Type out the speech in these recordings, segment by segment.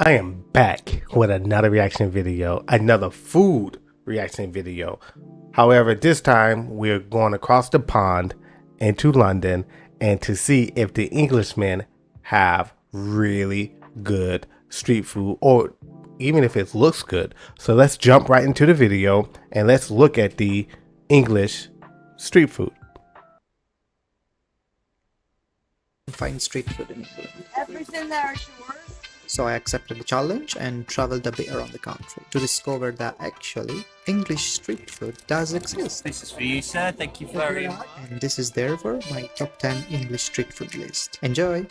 I am back with another reaction video, another food reaction video. However, this time we're going across the pond into London and to see if the Englishmen have really good street food or even if it looks good. So let's jump right into the video and let's look at the English street food. Find street food in England. Everything there is yours. So I accepted the challenge and traveled a bit around the country to discover that actually English street food does exist. This is for you, sir. Thank you very much. And this is therefore my top 10 English street food list. Enjoy!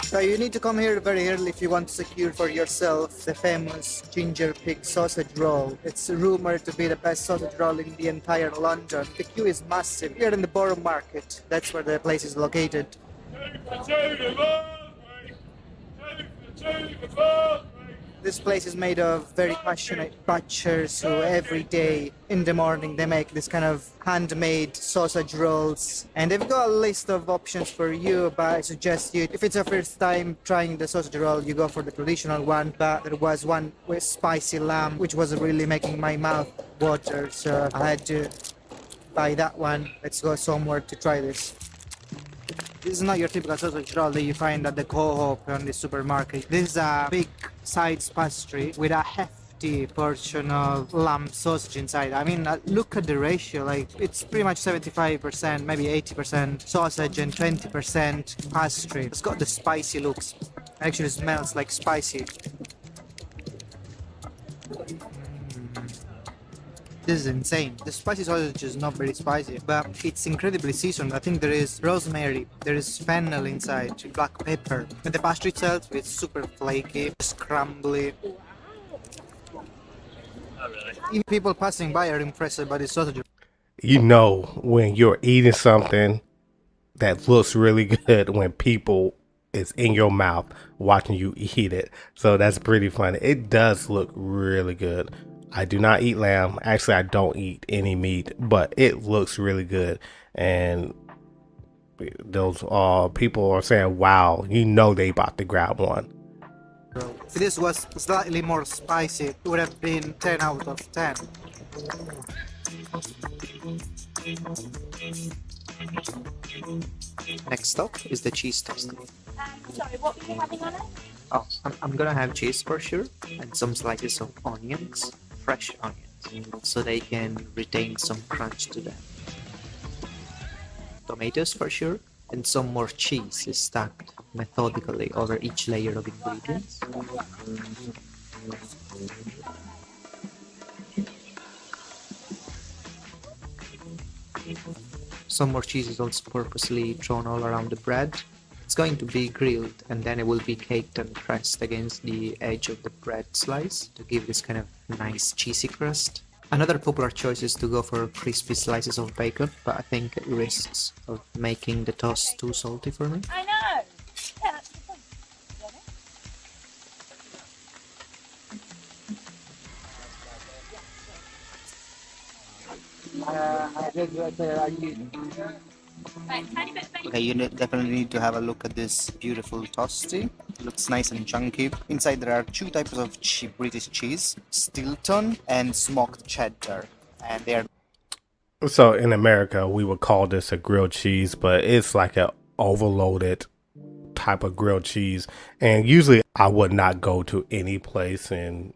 So you need to come here very early if you want to secure for yourself the famous ginger pig sausage roll. It's rumored to be the best sausage roll in the entire London. The queue is massive. Here in the Borough Market, that's where the place is located. This place is made of very passionate butchers who every day in the morning they make this kind of handmade sausage rolls, and they've got a list of options for you, but I suggest you, if it's your first time trying the sausage roll, you go for the traditional one. But there was one with spicy lamb which was really making my mouth water, so I had to buy that one. Let's go somewhere to try this. This is not your typical sausage roll that you find at the co-op on the supermarket. This is a big sides pastry with a hefty portion of lamb sausage inside. I mean, look at the ratio, like it's pretty much 75%, maybe 80% sausage and 20% pastry. It's got the spicy looks. Actually smells like spicy. This is insane. The spicy sausage is not very spicy, but it's incredibly seasoned. I think there is rosemary, there is fennel inside, black pepper. And the pastry itself is super flaky, scrumbly. Oh, really? Even people passing by are impressed by the sausage. You know when you're eating something that looks really good when people is in your mouth watching you eat it. So that's pretty funny. It does look really good. I do not eat lamb. Actually, I don't eat any meat, but it looks really good. And those people are saying, wow, you know they about to grab one. If this was slightly more spicy, it would have been 10 out of 10. Next up is the cheese toast. Sorry, what were you having on it? Oh, I'm gonna have cheese for sure, and some slices of onions, fresh onions, so they can retain some crunch to them. Tomatoes for sure, and some more cheese is stacked methodically over each layer of ingredients. Some more cheese is also purposely thrown all around the bread. It's going to be grilled and then it will be caked and pressed against the edge of the bread slice to give this kind of nice cheesy crust. Another popular choice is to go for crispy slices of bacon, but I think it risks of making the toast too salty for me. I know. Yeah, that's the point. Right, tiny bit of bacon. Okay, definitely need to have a look at this beautiful toasty. It looks nice and chunky. Inside there are two types of British cheese, Stilton and smoked cheddar, and they are. So in America, we would call this a grilled cheese, but it's like a overloaded type of grilled cheese. And usually I would not go to any place and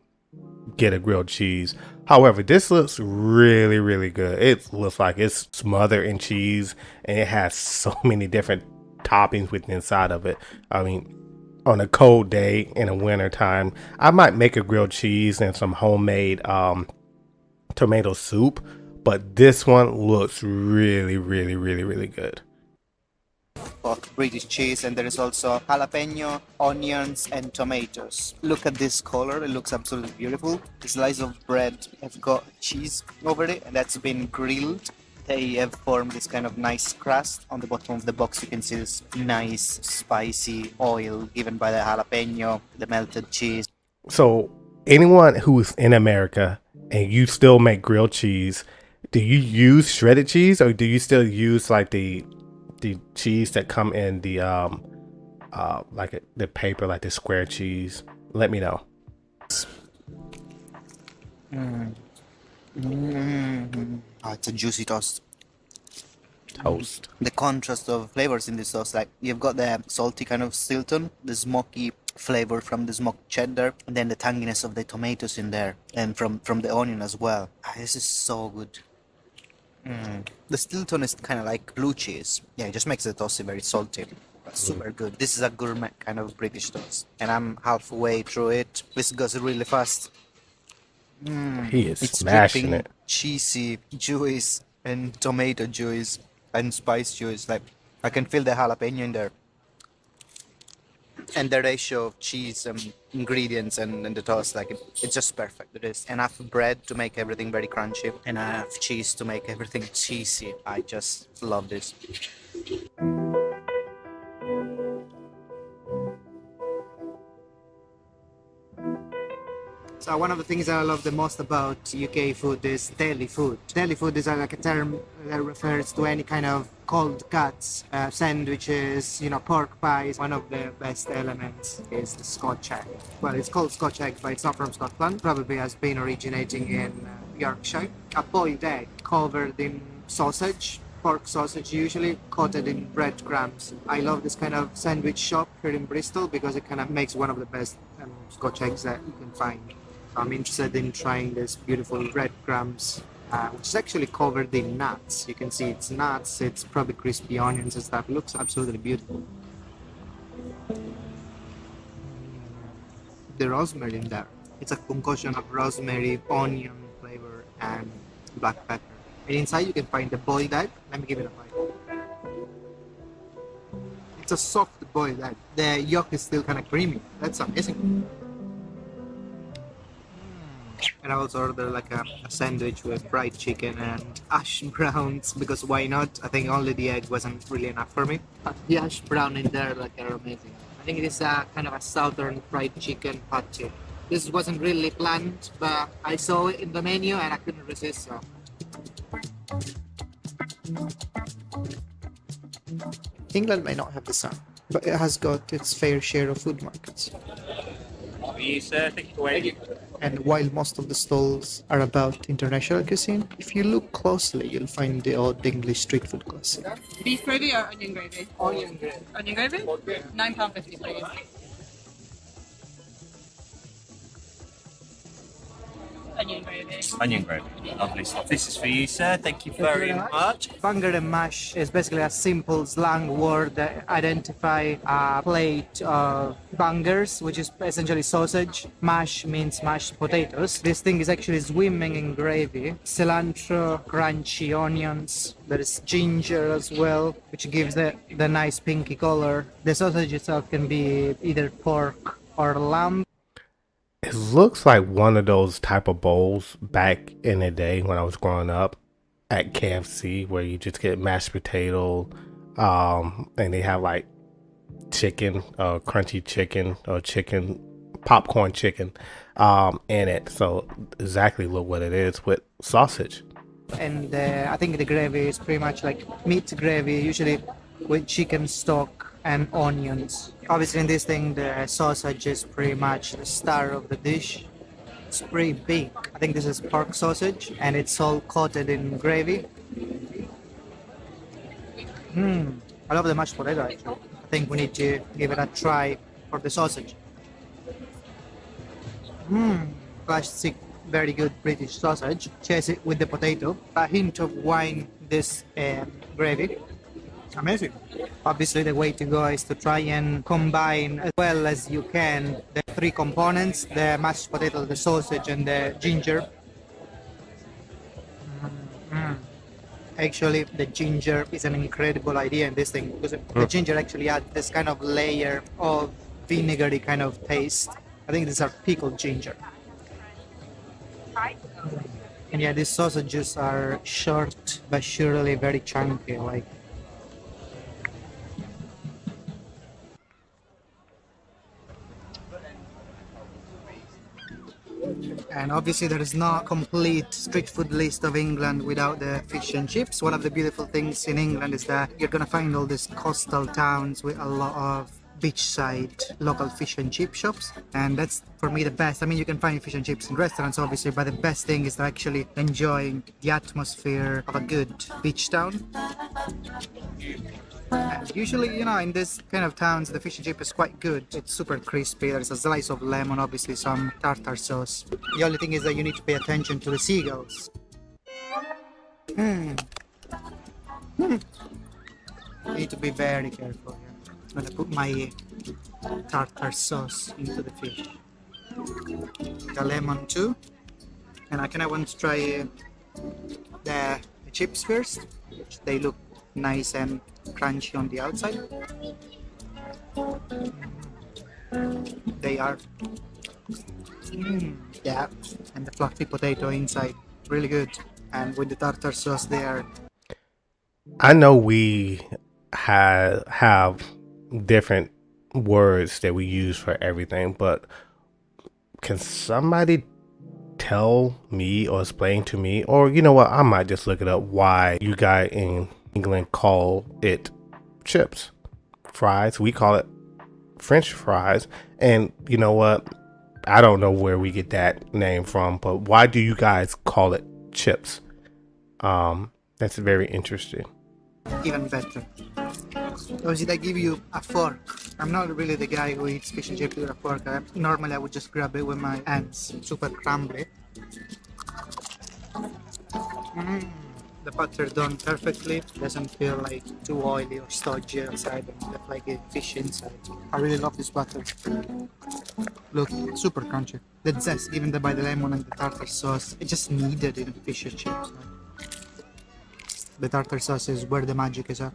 get a grilled cheese. However, this looks really, really good. It looks like it's smothered in cheese and it has so many different toppings within inside of it. I mean, on a cold day in the winter time, I might make a grilled cheese and some homemade tomato soup, but this one looks really, really, really, really good. British cheese, and there is also jalapeno, onions and tomatoes. Look at this color, it looks absolutely beautiful. The slice of bread have got cheese over it and that's been grilled. They have formed this kind of nice crust. On the bottom of the box you can see this nice spicy oil given by the jalapeno, the melted cheese. So anyone who's in America and you still make grilled cheese, do you use shredded cheese or do you still use like the cheese that come in the paper, like the square cheese, let me know. Oh, it's a juicy toast. Toast. The contrast of flavors in this sauce, like you've got the salty kind of Stilton, the smoky flavor from the smoked cheddar, and then the tanginess of the tomatoes in there, and from the onion as well. This is so good. The Stilton is kind of like blue cheese. Yeah, it just makes the toast very salty, but super good. This is a gourmet kind of British toast, and I'm halfway through it. This goes really fast. He is It's smashing dripping it. cheesy juice and tomato juice and spice juice. Like I can feel the jalapeno in there. And the ratio of cheese and ingredients and the toast, like it's just perfect. There is enough bread to make everything very crunchy, and enough cheese to make everything cheesy. I just love this. So one of the things that I love the most about UK food is deli food. Deli food is like a term that refers to any kind of cold cuts, sandwiches, pork pies. One of the best elements is the Scotch egg. Well, it's called Scotch egg, but it's not from Scotland. Probably has been originating in Yorkshire. A boiled egg covered in sausage, pork sausage usually, coated in breadcrumbs. I love this kind of sandwich shop here in Bristol because it kind of makes one of the best Scotch eggs that you can find. I'm interested in trying this beautiful breadcrumbs, which is actually covered in nuts. You can see it's nuts, it's probably crispy onions and stuff. It looks absolutely beautiful. The rosemary in there. It's a concoction of rosemary, onion flavor, and black pepper. And inside you can find the boiled egg. Let me give it a bite. It's a soft boiled egg. The yolk is still kind of creamy. That's amazing. And I also ordered like a sandwich with fried chicken and hash browns, because why not? I think only the egg wasn't really enough for me. But the hash brown in there are amazing. I think it is a kind of a southern fried chicken patty. This wasn't really planned, but I saw it in the menu and I couldn't resist. So. England may not have the sun, but it has got its fair share of food markets. And while most of the stalls are about international cuisine, if you look closely, you'll find the odd English street food classic. Beef gravy or onion gravy? Onion gravy. Onion gravy? £9.50 please. Onion gravy. Onion gravy. Lovely stuff. This is for you, sir. Thank you very much. Banger and mash is basically a simple slang word that identify a plate of bangers, which is essentially sausage. Mash means mashed potatoes. This thing is actually swimming in gravy. Cilantro, crunchy onions. There is ginger as well, which gives the nice pinky color. The sausage itself can be either pork or lamb. It looks like one of those type of bowls back in the day when I was growing up at KFC, where you just get mashed potato, and they have like chicken, crunchy chicken, or popcorn chicken, in it. So exactly look what it is with sausage. And I think the gravy is pretty much like meat gravy, usually with chicken stock and onions. Obviously in this thing the sausage is pretty much the star of the dish. It's pretty big. I think this is pork sausage and it's all coated in gravy. I love the mashed potato actually. I think we need to give it a try for the sausage. Classic, very good British sausage. Chase it with the potato. A hint of wine, this gravy. Amazing. Obviously the way to go is to try and combine as well as you can the three components, the mashed potato, the sausage and the ginger. Actually the ginger is an incredible idea in this thing, because the ginger actually adds this kind of layer of vinegary kind of taste. I think these are pickled ginger. And yeah, these sausages are short but surely very chunky, like. And obviously there is no complete street food list of England without the fish and chips. One of the beautiful things in England is that you're gonna find all these coastal towns with a lot of beachside local fish and chip shops, and that's for me the best. I mean, you can find fish and chips in restaurants obviously, but the best thing is actually enjoying the atmosphere of a good beach town. And usually, you know, in this kind of towns, the fish and chip is quite good. It's super crispy. There's a slice of lemon, obviously some tartar sauce. The only thing is that you need to pay attention to the seagulls. You need to be very careful here. I'm gonna put my tartar sauce into the fish. The lemon too. And I kind of want to try the chips first, which they look nice and crunchy on the outside. They are. Yeah, and the fluffy potato inside, really good. And with the tartar sauce there. I know we have different words that we use for everything, but can somebody tell me or explain to me, or you know what, I might just look it up, why you guys in England call it chips? Fries, we call it French fries. And you know what, I don't know where we get that name from, but why do you guys call it chips? That's very interesting. Even better. Obviously, they give you a fork. I'm not really the guy who eats fish and chips with a fork. Normally, I would just grab it with my hands. Super crumbly. The butter done perfectly. Doesn't feel like too oily or stodgy outside, and just like a fish inside. I really love this butter. Look, super crunchy. The zest given by the lemon and the tartar sauce, it just needed in fish and chips. The tartar sauce is where the magic is at.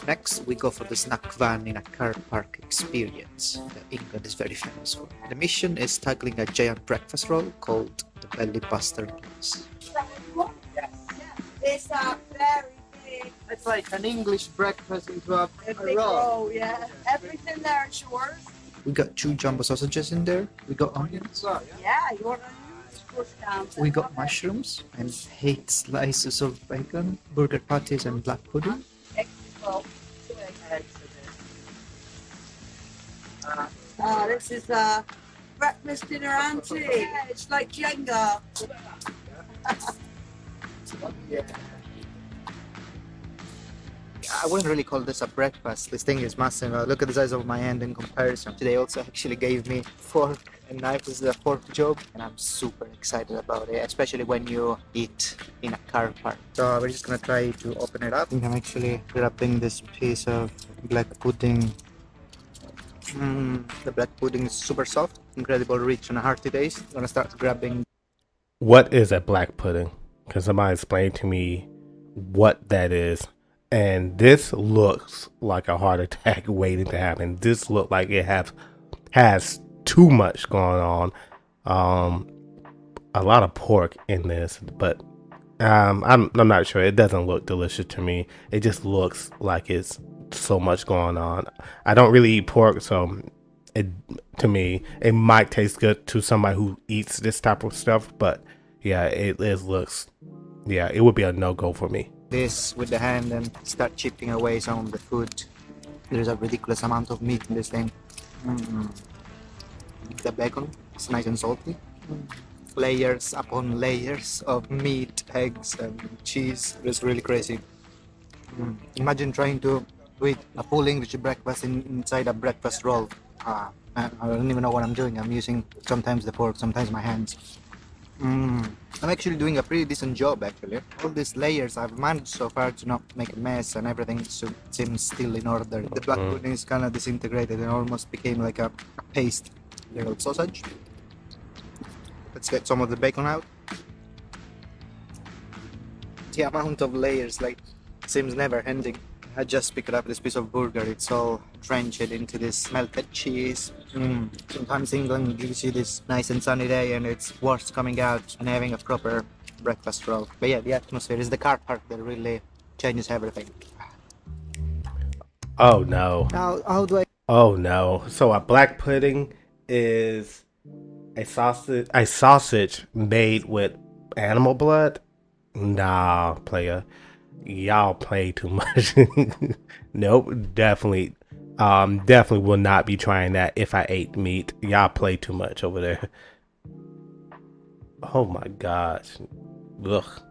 Next, we go for the snack van in a car park experience that England is very famous for. The mission is tackling a giant breakfast roll called the Belly Buster Noodles. It's a very big, It's like an English breakfast into a big roll, yeah. Everything there is yours. We got 2 jumbo sausages in there. We got onions. Yeah, you want to push down. We got mushrooms and 8 slices of bacon, burger patties, and black pudding. This is breakfast, dinner, and tea. Yeah, it's like Jenga. I wouldn't really call this a breakfast. This thing is massive. Look at the size of my hand in comparison. They also actually gave me fork and knife. This is a pork job, and I'm super excited about it, especially when you eat in a car park. So we're just gonna try to open it up. I think I'm actually grabbing this piece of black pudding. The black pudding is super soft, incredible rich and hearty taste. I'm gonna start grabbing. What is a black pudding? Can somebody explain to me what that is? And this looks like a heart attack waiting to happen. This looks like it has too much going on. A lot of pork in this, but I'm not sure. It doesn't look delicious to me. It just looks like it's so much going on. I don't really eat pork, so to me it might taste good to somebody who eats this type of stuff. But yeah, it looks. Yeah, it would be a no-go for me. This with the hand and start chipping away some of the food. There's a ridiculous amount of meat in this thing. The bacon is nice and salty. Layers upon layers of meat, eggs, and cheese. It's really crazy. Imagine trying to eat a full English breakfast inside a breakfast roll. I don't even know what I'm doing. I'm using sometimes the fork, sometimes my hands. I'm actually doing a pretty decent job actually. All these layers I've managed so far to not make a mess, and everything seems still in order. The black pudding is kind of disintegrated and almost became like a paste little sausage. Let's get some of the bacon out. The amount of layers like seems never ending. I just picked up this piece of burger. It's all drenched into this melted cheese. Sometimes in England you see this nice and sunny day and it's worth coming out and having a proper breakfast roll. But yeah, the atmosphere is the car park that really changes everything. Oh no. Now, how do I... Oh no. So a black pudding is a sausage made with Animal blood? Nah, player. Y'all play too much. Nope, definitely will not be trying that if I ate meat. Y'all play too much over there. Oh my gosh. Ugh.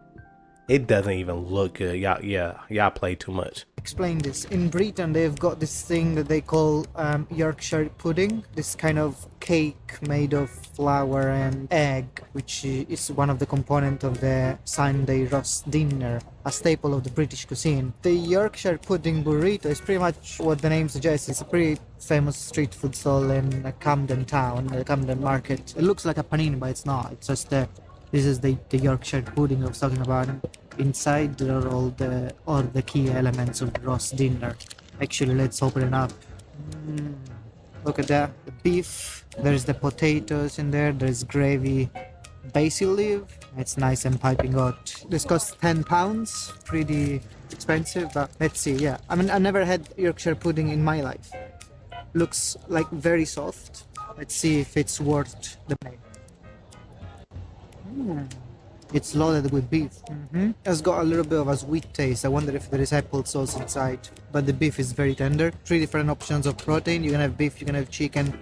It doesn't even look good. Y'all play too much. Explain this. In Britain, they've got this thing that they call Yorkshire pudding. This kind of cake made of flour and egg, which is one of the components of the Sunday roast dinner, a staple of the British cuisine. The Yorkshire pudding burrito is pretty much what the name suggests. It's a pretty famous street food stall in Camden Town, the Camden Market. It looks like a panini, but it's not. It's just this is the Yorkshire pudding I was talking about. Inside there are all the key elements of the roast dinner. Actually, let's open it up. Look at that. The beef. There's the potatoes in there. There's gravy. Basil leaf. It's nice and piping hot. This costs £10. Pretty expensive, but let's see. Yeah, I mean, I never had Yorkshire pudding in my life. Looks like very soft. Let's see if it's worth the money. It's loaded with beef. It's got a little bit of a sweet taste. I wonder if there is apple sauce inside. But the beef is very tender. 3 different options of protein. You can have beef, you can have chicken,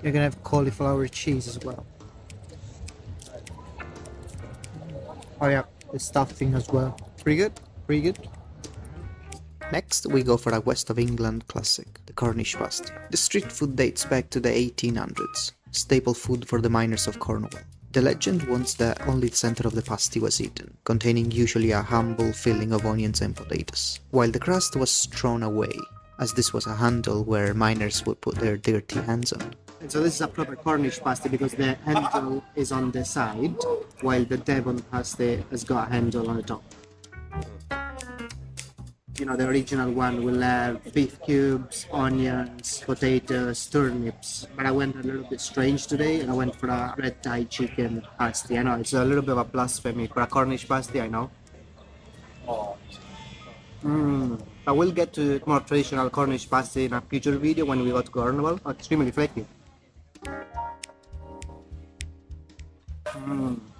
you can have cauliflower cheese as well. Oh yeah, the stuffing as well. Pretty good, pretty good. Next, we go for a West of England classic, the Cornish pasty. The street food dates back to the 1800s, staple food for the miners of Cornwall. The legend wants that only the center of the pasty was eaten, containing usually a humble filling of onions and potatoes, while the crust was thrown away, as this was a handle where miners would put their dirty hands on. And so this is a proper Cornish pasty because the handle is on the side, while the Devon pasty has got a handle on the top. You know, the original one will have beef cubes, onions, potatoes, turnips. But I went a little bit strange today and I went for a red Thai chicken pasty. I know it's a little bit of a blasphemy for a Cornish pasty, I know. I will get to more traditional Cornish pasty in a future video when we go to Cornwall. Extremely flaky.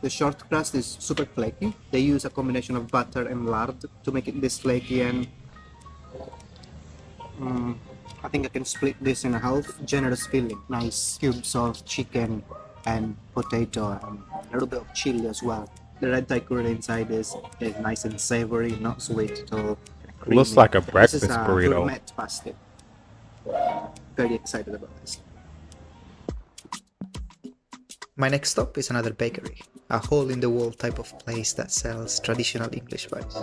The short crust is super flaky. They use a combination of butter and lard to make it this flaky, and I think I can split this in half. Generous filling, nice cubes of chicken and potato and a little bit of chili as well. The red Thai curry inside is nice and savory, not sweet at all. Creamy. Looks like a breakfast This is a burrito. gourmet pasty. Very excited about this. My next stop is another bakery, a hole-in-the-wall type of place that sells traditional English pies.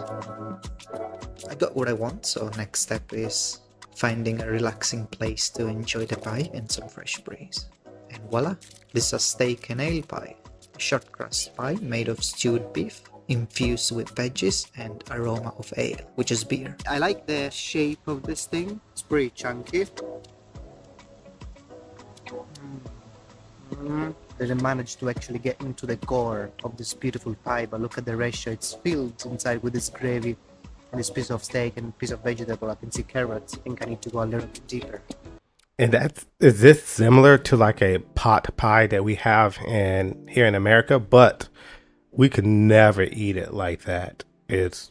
I got what I want, so next step is finding a relaxing place to enjoy the pie and some fresh breeze. And voila, this is a steak and ale pie, a short crust pie made of stewed beef, infused with veggies and aroma of ale, which is beer. I like the shape of this thing. It's pretty chunky. Didn't manage to actually get into the core of this beautiful pie, but look at the ratio. It's filled inside with this gravy and this piece of steak and piece of vegetable. I can see carrots. I think I need to go a little bit deeper. And is this similar to like a pot pie that we have here in America? But we could never eat it like that. It's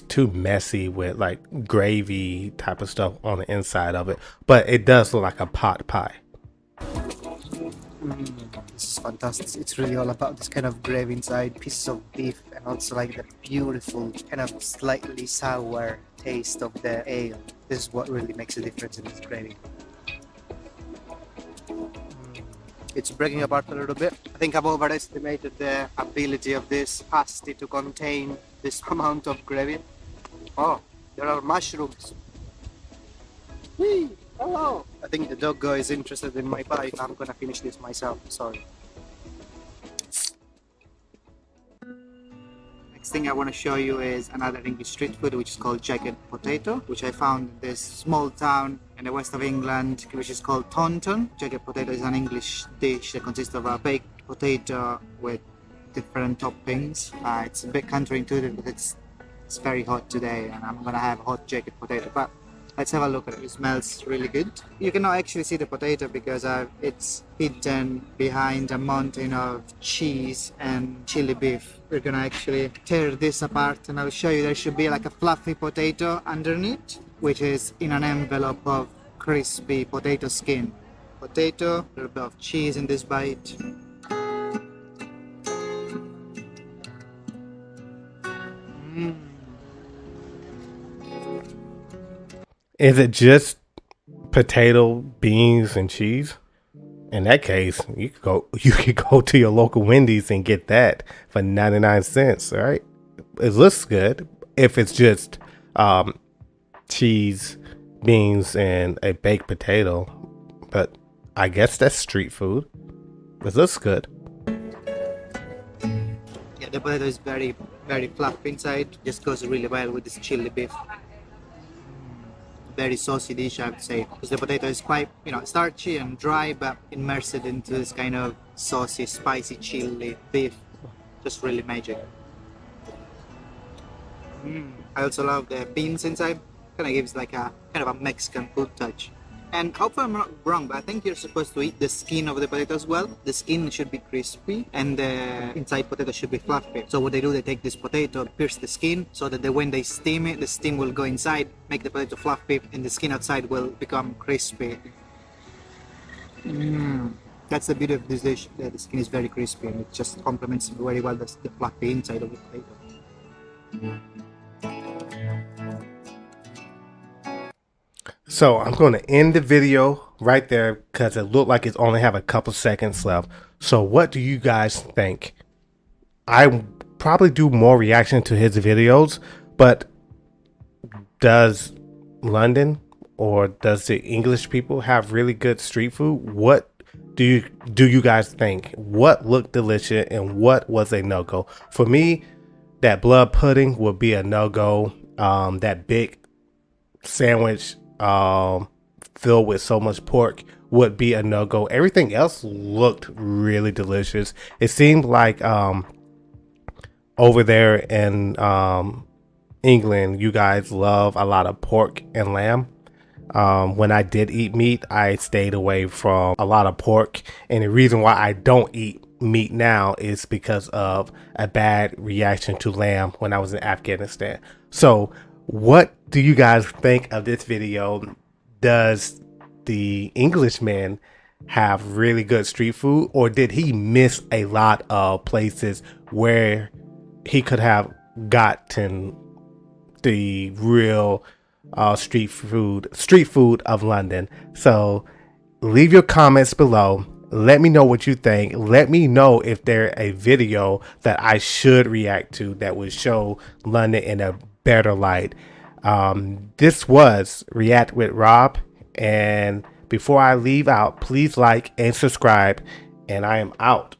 too messy with like gravy type of stuff on the inside of it. But it does look like a pot pie. This is fantastic. It's really all about this kind of gravy inside, pieces of beef, and also like the beautiful kind of slightly sour taste of the ale. This is what really makes a difference in this gravy. It's breaking apart a little bit. I think I've overestimated the ability of this pasty to contain this amount of gravy. Oh, there are mushrooms. Whee! Hello! I think the doggo is interested in my pie. I'm gonna finish this myself, sorry. Next thing I want to show you is another English street food which is called jagged potato, which I found in this small town in the west of England, which is called Taunton. Jagged potato is an English dish that consists of a baked potato with different toppings. It's a bit counterintuitive, but it's very hot today and I'm gonna have hot jagged potato. But Let's have a look at it. It smells really good. You cannot actually see the potato because it's hidden behind a mountain of cheese and chili beef. We're gonna actually tear this apart and I'll show you there should be like a fluffy potato underneath, which is in an envelope of crispy potato skin. Potato, a little bit of cheese in this bite. Is it just potato, beans, and cheese? In that case, you could go to your local Wendy's and get that for 99 cents, right? It looks good if it's just cheese, beans, and a baked potato. But I guess that's street food. It looks good. Yeah, the potato is very, very fluffy inside. Just goes really well with this chili beef. Very saucy dish, I have to say, because the potato is quite, starchy and dry, but immersed into this kind of saucy, spicy chili beef. Just really magic. I also love the beans inside. Kind of gives like a kind of a Mexican food touch. And hopefully I'm not wrong, but I think you're supposed to eat the skin of the potato as well. The skin should be crispy and the inside potato should be fluffy. So what they do, they take this potato, pierce the skin, so that when they steam it, the steam will go inside, make the potato fluffy, and the skin outside will become crispy. That's the beauty of this dish. The skin is very crispy and it just complements very well the fluffy inside of the potato. So I'm going to end the video right there because it looked like it's only have a couple seconds left. So what do you guys think? I probably do more reaction to his videos, but does London or does the English people have really good street food? What do you guys think? What looked delicious and what was a no-go? For me, that blood pudding would be a no-go. That big sandwich filled with so much pork would be a no-go. Everything else looked really delicious. It seemed like over there in England, you guys love a lot of pork and lamb. When I did eat meat, I stayed away from a lot of pork, and the reason why I don't eat meat now is because of a bad reaction to lamb when I was in Afghanistan. So what do you guys think of this video? Does the Englishman have really good street food, or did he miss a lot of places where he could have gotten the real street food of London? So leave your comments below. Let me know what you think. Let me know if there's a video that I should react to that would show London in a better light. This was React with Rob, and before I leave out, please like and subscribe, and I am out.